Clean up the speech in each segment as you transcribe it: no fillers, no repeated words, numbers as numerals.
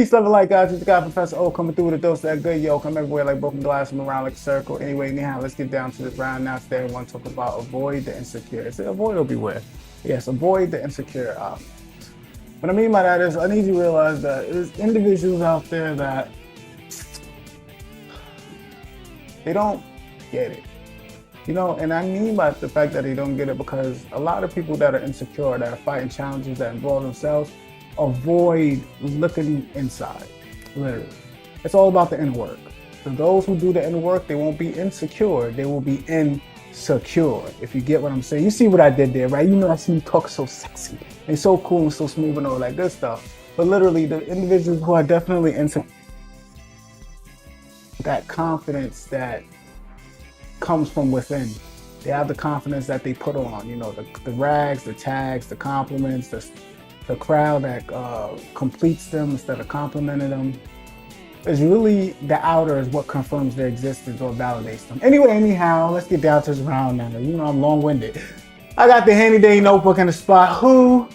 Peace, love, and light, guys. It's the guy, Professor O, coming through with a dose of that good. Yo, come everywhere like broken glass, from around like a circle. Anyway, anyhow, let's get down to this round now. Today, I want to talk about avoid the insecure. Is it avoid or beware? Yes, avoid the insecure. What I mean by that is I need you to realize that there's individuals out there that they don't get it. You know, and I mean by the fact that they don't get it because a lot of people that are insecure, that are fighting challenges that involve themselves, avoid looking inside, literally. It's all about the inner work. For those who do the inner work, they won't be insecure, they will be insecure, if you get what I'm saying. You see what I did there, right? You know, I see you talk so sexy and so cool and so smooth and all that good stuff. But literally, the individuals who are definitely insecure, that confidence that comes from within. They have the confidence that they put on, you know, the rags, the tags, the compliments, the crowd that completes them instead of complimenting them. It's really the outer is what confirms their existence or validates them. Anyway, anyhow, let's get down to this round now. You know, I'm long-winded. I got the handy dandy notebook in the spot. Who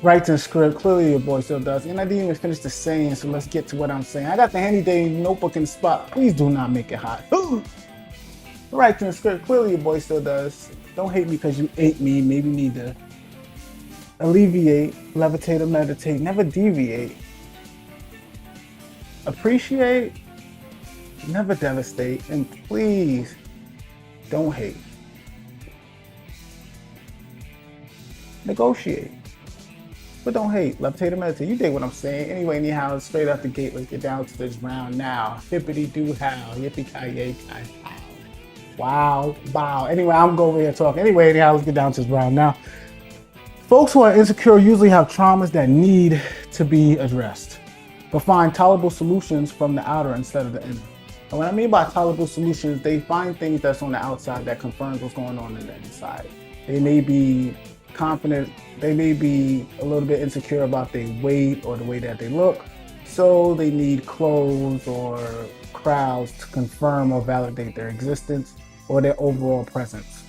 writes in script? Clearly your boy still does. And I didn't even finish the saying, so let's get to what I'm saying. I got the handy dandy notebook in the spot. Please do not make it hot. Who writes in script? Clearly your boy still does. Don't hate me because you ate me. Maybe you need to alleviate, levitate, or meditate. Never deviate. Appreciate, never devastate, and please don't hate. Negotiate, but don't hate. Levitate or meditate. You dig what I'm saying. Anyway, anyhow, straight out the gate, let's get down to this round now. Hippity doo how, yippee ki yay ki how. Wow, wow. Anyway, I'm going over here talking. Anyway, anyhow, let's get down to this round now. Folks who are insecure usually have traumas that need to be addressed, but find tolerable solutions from the outer instead of the inner. And what I mean by tolerable solutions, they find things that's on the outside that confirms what's going on in the inside. They may be confident, they may be a little bit insecure about their weight or the way that they look, so they need clothes or crowds to confirm or validate their existence or their overall presence.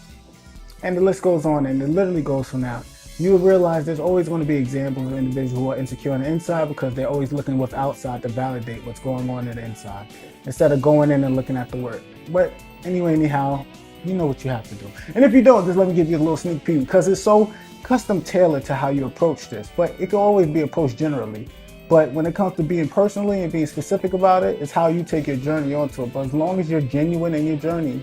And the list goes on, and it literally goes from now. You will realize there's always going to be examples of individuals who are insecure on the inside because they're always looking what's outside to validate what's going on in the inside instead of going in and looking at the work. But anyway, anyhow, you know what you have to do. And if you don't, just let me give you a little sneak peek because it's so custom tailored to how you approach this. But it can always be approached generally. But when it comes to being personally and being specific about it, it's how you take your journey onto it. But as long as you're genuine in your journey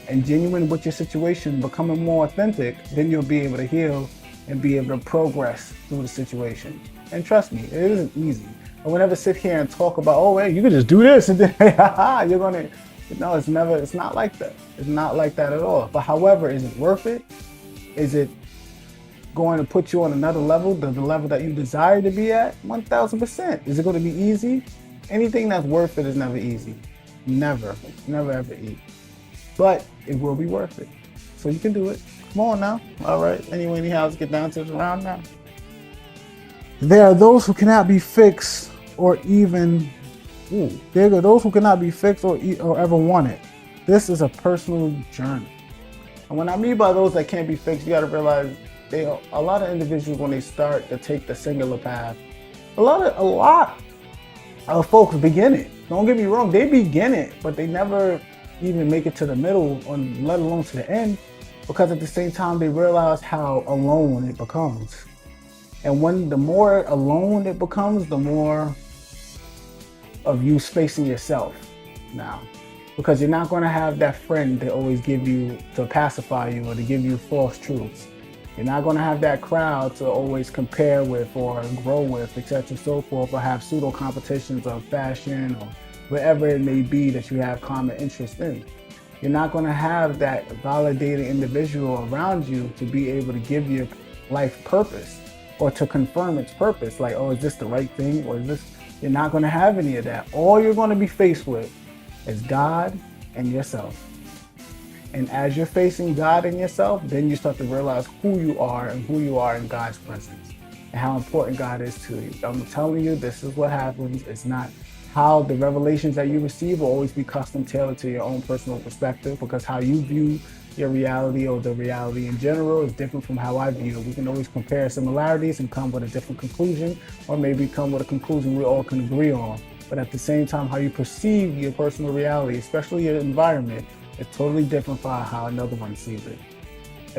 and genuine with your situation, becoming more authentic, then you'll be able to heal and be able to progress through the situation. And trust me, it isn't easy. I would never sit here and talk about, oh, hey, you can just do this and then, you're gonna, no, it's not like that. It's not like that at all. But however, is it worth it? Is it going to put you on another level, the level that you desire to be at? 1000%. Is it going to be easy? Anything that's worth it is never easy. Never ever easy. But it will be worth it. So you can do it. Come on now. All right. Anyway, anyhow, let's get down to the round now. There are those who cannot be fixed or even, there are those who cannot be fixed or ever want it. This is a personal journey. And what I mean by those that can't be fixed, you got to realize a lot of individuals, when they start to take the singular path, a lot of folks begin it. Don't get me wrong, they begin it, but they never even make it to the middle, or let alone to the end. Because at the same time, they realize how alone it becomes. And when the more alone it becomes, the more of you spacing yourself now. Because you're not going to have that friend to always give you, to pacify you or to give you false truths. You're not going to have that crowd to always compare with or grow with, etc. so forth, or have pseudo competitions of fashion or whatever it may be that you have common interest in. You're not going to have that validated individual around you to be able to give your life purpose or to confirm its purpose. Like, oh, is this the right thing? Or is this? You're not going to have any of that. All you're going to be faced with is God and yourself. And as you're facing God and yourself, then you start to realize who you are and who you are in God's presence and how important God is to you. I'm telling you, this is what happens. It's not how the revelations that you receive will always be custom tailored to your own personal perspective, because how you view your reality or the reality in general is different from how I view it. We can always compare similarities and come with a different conclusion, or maybe come with a conclusion we all can agree on. But at the same time, how you perceive your personal reality, especially your environment, is totally different from how another one sees it.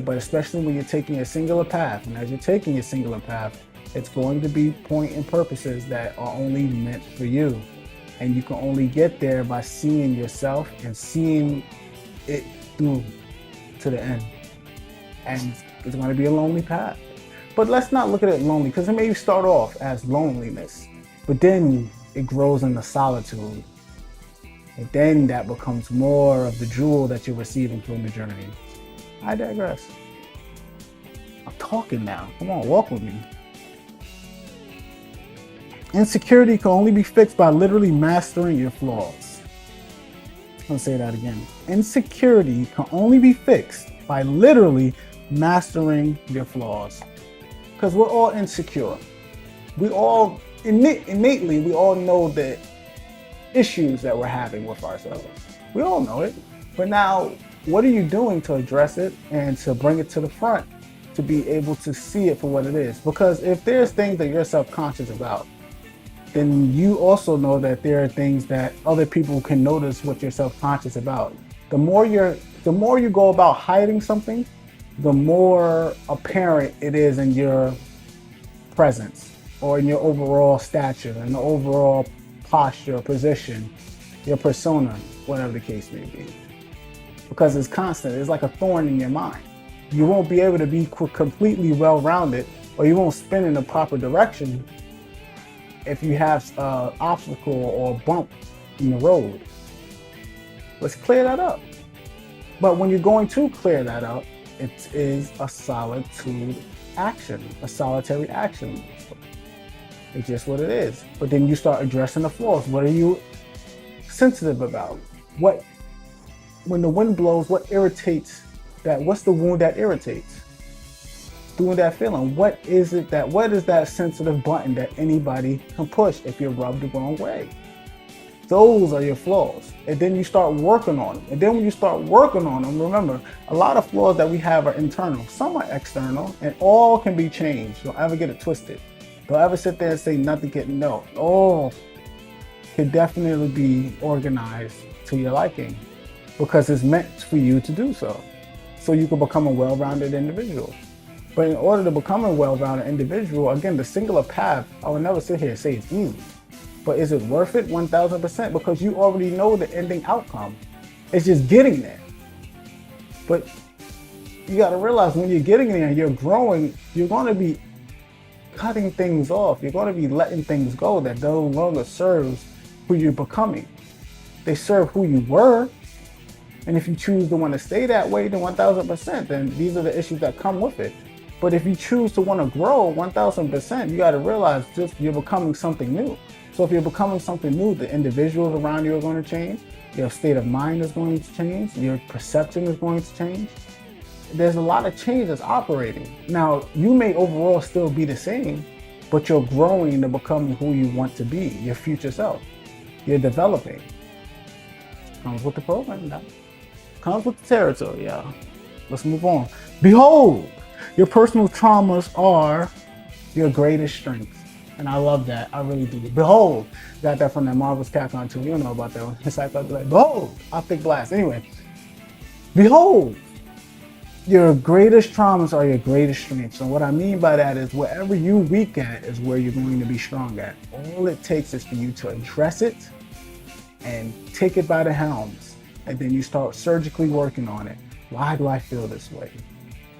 But especially when you're taking a singular path, and as you're taking a singular path, it's going to be point and purposes that are only meant for you. And you can only get there by seeing yourself and seeing it through to the end. And it's going to be a lonely path. But let's not look at it lonely, because it may start off as loneliness, but then it grows into solitude. And then that becomes more of the jewel that you're receiving from the journey. I digress. I'm talking now. Come on, walk with me. Insecurity can only be fixed by literally mastering your flaws. I'm gonna say that again. Insecurity can only be fixed by literally mastering your flaws. Because we're all insecure. We all, innately, we all know the issues that we're having with ourselves. We all know it. But now, what are you doing to address it and to bring it to the front, to be able to see it for what it is? Because if there's things that you're self-conscious about, then you also know that there are things that other people can notice what you're self-conscious about. The more you go about hiding something, the more apparent it is in your presence or in your overall stature and the overall posture, position, your persona, whatever the case may be. Because it's constant, it's like a thorn in your mind. You won't be able to be completely well-rounded, or you won't spin in the proper direction if you have an obstacle or bump in the road. Let's clear that up. But when you're going to clear that up, it is a solitude action, a solitary action. It's just what it is. But then you start addressing the flaws. What are you sensitive about? When the wind blows, what irritates that? What's the wound that irritates? Doing that feeling. What is that sensitive button that anybody can push if you're rubbed the wrong way? Those are your flaws. And then you start working on them. And then when you start working on them, remember, a lot of flaws that we have are internal. Some are external, and all can be changed. Don't ever get it twisted. Don't ever sit there and say nothing can, no. All can definitely be organized to your liking, because it's meant for you to do so. So you can become a well-rounded individual. But in order to become a well-rounded individual, again, the singular path, I will never sit here and say it's easy. But is it worth it? 1000%, because you already know the ending outcome. It's just getting there. But you got to realize when you're getting there and you're growing, you're going to be cutting things off. You're going to be letting things go that no longer serves who you're becoming. They serve who you were. And if you choose to want to stay that way, then 1000%, then these are the issues that come with it. But if you choose to want to grow 1000%, you got to realize just you're becoming something new. So if you're becoming something new, the individuals around you are going to change. Your state of mind is going to change. Your perception is going to change. There's a lot of change that's operating. Now, you may overall still be the same, but you're growing into becoming who you want to be, your future self. You're developing. Comes with the program now. Comes with the territory, y'all. Let's move on. Behold, your personal traumas are your greatest strengths. And I love that. I really do. Behold, got that from that Marvel's Capcom 2. You don't know about that one. It's like, behold, optic blast. Anyway, behold, your greatest traumas are your greatest strengths. And what I mean by that is wherever you're weak at is where you're going to be strong at. All it takes is for you to address it and take it by the helms. And then you start surgically working on it. Why do I feel this way?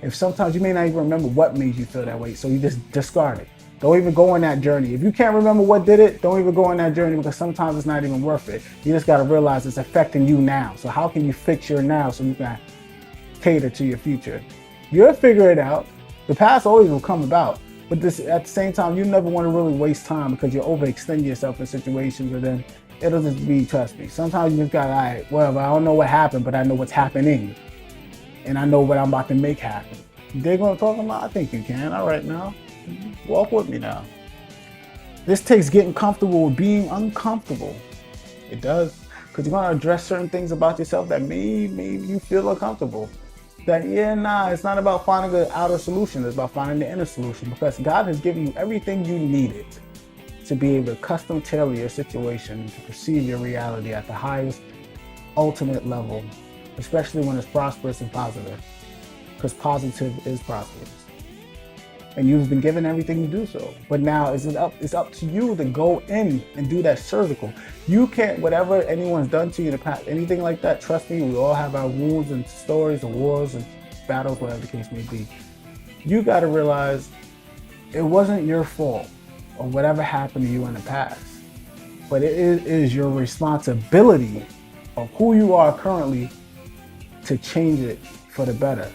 If sometimes you may not even remember what made you feel that way, so you just discard it. Don't even go on that journey. If you can't remember what did it, don't even go on that journey, because sometimes it's not even worth it. You just got to realize it's affecting you now. So how can you fix your now so you can cater to your future? You'll figure it out. The past always will come about. But at the same time, you never want to really waste time, because you overextend yourself in situations, and then it'll just be, trust me. Sometimes you just got, all right, well, I don't know what happened, but I know what's happening. And I know what I'm about to make happen. They're going to talk about, I think you can. All right, now. Walk with me now. This takes getting comfortable with being uncomfortable. It does. Because you're going to address certain things about yourself that may you feel uncomfortable. It's not about finding an outer solution. It's about finding the inner solution, because God has given you everything you needed to be able to custom tailor your situation to perceive your reality at the highest ultimate level, especially when it's prosperous and positive, because positive is prosperous. And you've been given everything to do so. But now it's up to you to go in and do that surgical. You can't, whatever anyone's done to you in the past, anything like that, trust me, we all have our wounds and stories and wars and battles, whatever the case may be. You got to realize it wasn't your fault or whatever happened to you in the past, but it is your responsibility of who you are currently to change it for the better.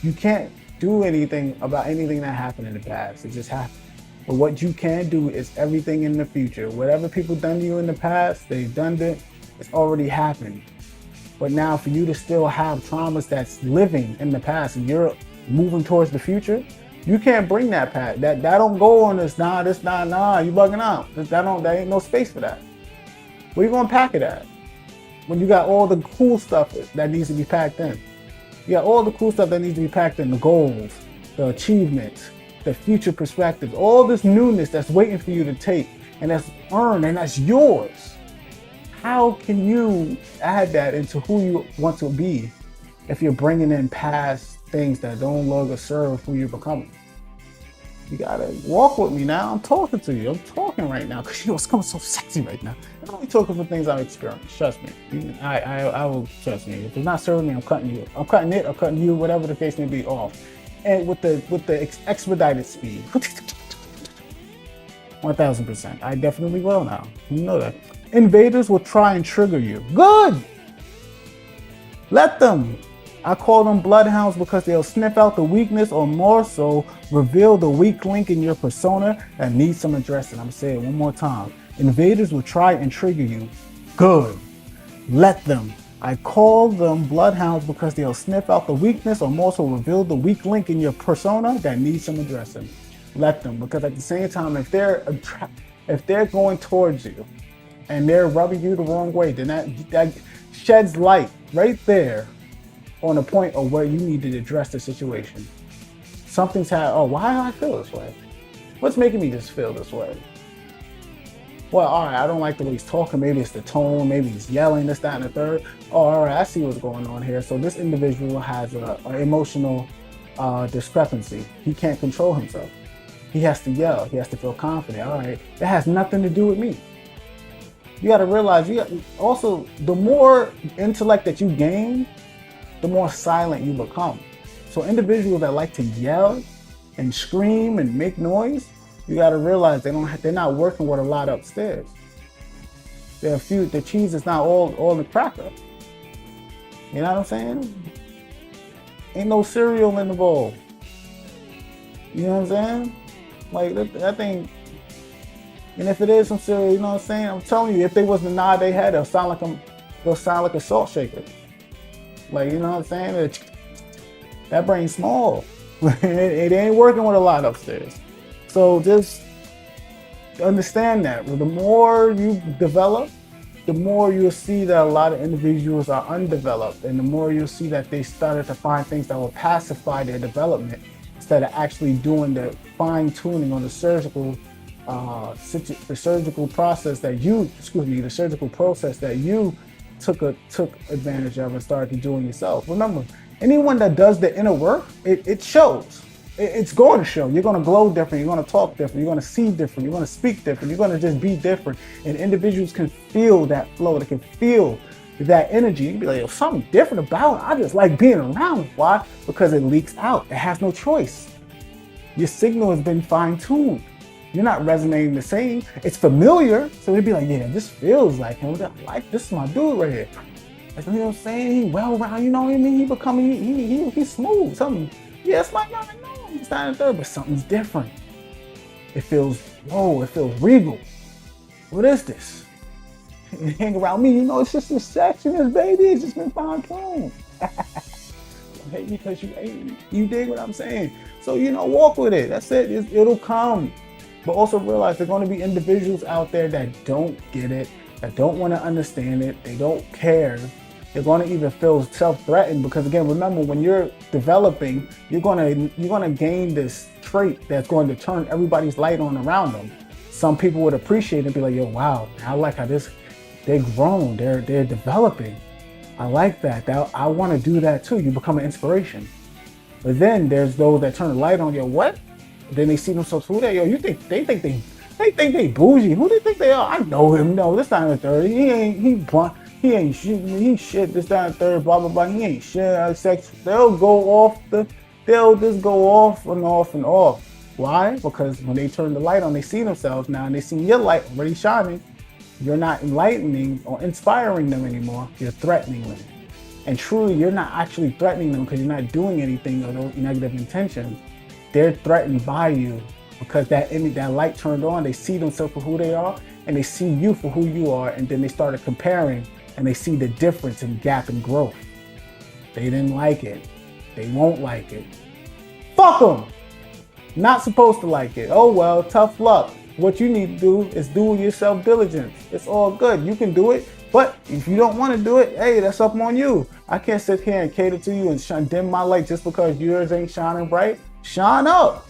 You can't do anything about anything that happened in the past. It just happened. But what you can do is everything in the future. Whatever people done to you in the past, they've done it, it's already happened. But now for you to still have traumas that's living in the past and you're moving towards the future, you can't bring that past. That don't go on this, you bugging out. There ain't no space for that. Where you gonna pack it at? When you got all the cool stuff that needs to be packed in. You got all the cool stuff that needs to be packed in, the goals, the achievements, the future perspectives, all this newness that's waiting for you to take and that's earned and that's yours. How can you add that into who you want to be if you're bringing in past things that don't longer serve who you're becoming? You gotta walk with me now. I'm talking to you. I'm talking right now because it's coming so sexy right now. I'm only talking for things I've experienced. Trust me. I will trust me. If it's not serving me, I'm cutting you. I'm cutting it. I'm cutting you. Whatever the case may be, off. And with the expedited speed, 1000%. I definitely will now. You know that. Invaders will try and trigger you. Good. Let them. I call them bloodhounds because they'll sniff out the weakness, or more so, reveal the weak link in your persona that needs some addressing. I'm saying it one more time. Invaders will try and trigger you. Good. Let them. I call them bloodhounds because they'll sniff out the weakness, or more so, reveal the weak link in your persona that needs some addressing. Let them, because at the same time, if they're going towards you and they're rubbing you the wrong way, then that sheds light right there on the point of where you need to address the situation. Something's happened. Oh, why do I feel this way? What's making me just feel this way? Well, all right, I don't like the way he's talking. Maybe it's the tone. Maybe he's yelling, this, that, and the third. Oh, all right, I see what's going on here. So this individual has an emotional discrepancy. He can't control himself. He has to yell. He has to feel confident. All right, that has nothing to do with me. You got to realize, also, the more intellect that you gain, the more silent you become. So individuals that like to yell and scream and make noise, you got to realize they're not working with a lot upstairs. The cheese is not all the cracker. You know what I'm saying? Ain't no cereal in the bowl. You know what I'm saying? Like that thing. And if it is some cereal, you know what I'm saying? I'm telling you, if they wasn't nod their head, they'll sound like a salt shaker. Like, you know what I'm saying? That brain's small. It ain't working with a lot upstairs. So just understand that. The more you develop, the more you'll see that a lot of individuals are undeveloped, and the more you'll see that they started to find things that will pacify their development instead of actually doing the fine tuning on the surgical process that you took advantage of and started doing yourself. Remember, anyone that does the inner work, it shows. It's going to show. You're going to glow different. You're going to talk different. You're going to see different. You're going to speak different. You're going to just be different. And individuals can feel that flow. They can feel that energy. You can be like, there's something different about it. I just like being around it. Why? Because it leaks out. It has no choice. Your signal has been fine-tuned. You're not resonating the same. It's familiar. So they'd be like, yeah, this feels like him. Like, this is my dude right here. Like, you know what I'm saying? He well-rounded, you know what I mean? He's smooth. Something. Yeah, it's my guy. No, it's not in third, but something's different. It feels, it feels regal. What is this? You hang around me, you know, it's just this sexiness, baby. It's just been fine-tuned. Hate me because you hate me. You dig what I'm saying? So, walk with it. That's it. It'll come. But also realize there are going to be individuals out there that don't get it, that don't want to understand it, they don't care, You're going to even feel self-threatened because, again, remember, when you're developing, you're gonna gain this trait that's going to turn everybody's light on around them. Some people would appreciate it and be like, yo, wow, I like how they're grown, they're developing. I like that. I want to do that too. You become an inspiration. But then there's those that turn the light on. Yo, what? Then they see themselves, who they? Yo, they think they bougie. Who they think they are? I know him. No, this time the third. He ain't shit. He shit. This time the third. Blah blah blah. He ain't shit. Sex. They'll just go off and off and off. Why? Because when they turn the light on, they see themselves now, and they see your light already shining. You're not enlightening or inspiring them anymore. You're threatening them. And truly, you're not actually threatening them because you're not doing anything of those negative intentions. They're threatened by you because that light turned on. They see themselves for who they are, and they see you for who you are, and then they started comparing, and they see the difference in gap and growth. They didn't like it. They won't like it. Fuck them. Not supposed to like it. Oh well, tough luck. What you need to do is do yourself diligence. It's all good. You can do it. But if you don't want to do it, hey, that's up on you. I can't sit here and cater to you and dim my light just because yours ain't shining bright. Shine up.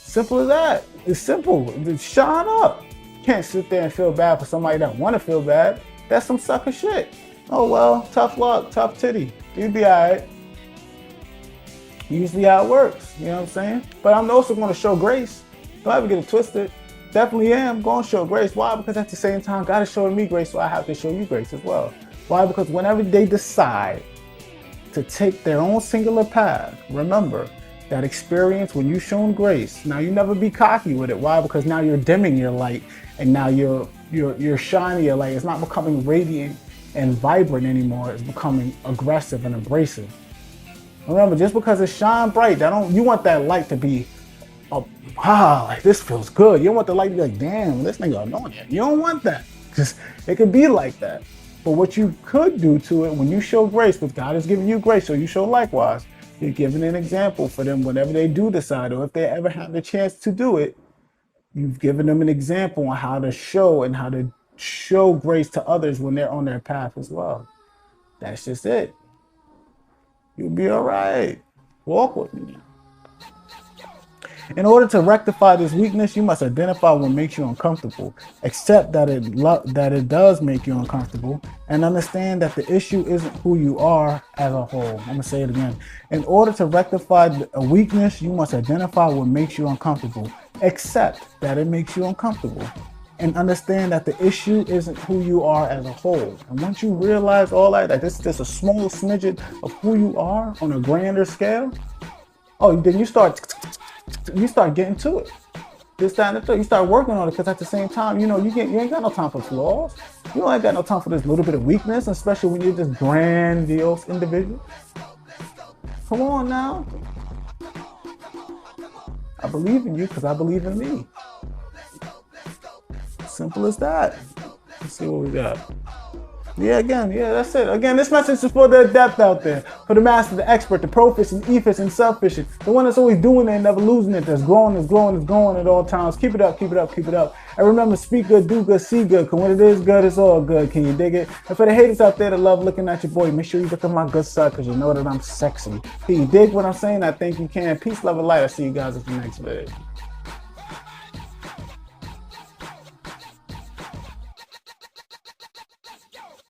Simple as that. It's simple. Shine up. Can't sit there and feel bad for somebody that want to feel bad. That's some sucker shit. Oh well, tough luck, tough titty. You'll be all right. Usually how it works. You know what I'm saying? But I'm also going to show grace. Don't ever get it twisted. Definitely am going to show grace. Why? Because at the same time, God is showing me grace, so I have to show you grace as well. Why? Because whenever they decide to take their own singular path, remember that experience when you shown grace. Now you never be cocky with it. Why? Because now you're dimming your light, and now you're shining your light. It's not becoming radiant and vibrant anymore. It's becoming aggressive and abrasive. Remember, just because it shine bright, you want that light to be like this feels good. You don't want the light to be like, damn, this nigga annoying. You don't want that. Just it could be like that. But what you could do to it when you show grace, because God is giving you grace, so you show likewise. You're giving an example for them whenever they do decide, or if they ever have the chance to do it. You've given them an example on how to show and how to show grace to others when they're on their path as well. That's just it. You'll be all right. Walk with me now. In order to rectify this weakness, you must identify what makes you uncomfortable, accept that it does make you uncomfortable, and understand that the issue isn't who you are as a whole. I'm going to say it again. In order to rectify a weakness, you must identify what makes you uncomfortable, accept that it makes you uncomfortable, and understand that the issue isn't who you are as a whole. And once you realize all that this is just a small smidget of who you are on a grander scale, then you start getting to it. This time and third, you start working on it, because at the same time, you ain't got no time for flaws. You ain't got no time for this little bit of weakness, especially when you're this grandiose individual. Come on now. I believe in you because I believe in me. Simple as that. Let's see what we got. That's it. Again, this message is for the adept out there, for the master, the expert, the proficient, efficient, self-efficient, the one that's always doing it and never losing it, that's growing at all times. Keep it up, keep it up, keep it up. And remember, speak good, do good, see good, because when it is good, it's all good. Can you dig it? And for the haters out there that love looking at your boy, make sure you look at my good side, because you know that I'm sexy. Can you dig what I'm saying? I think you can. Peace, love, and light. I'll see you guys at the next video.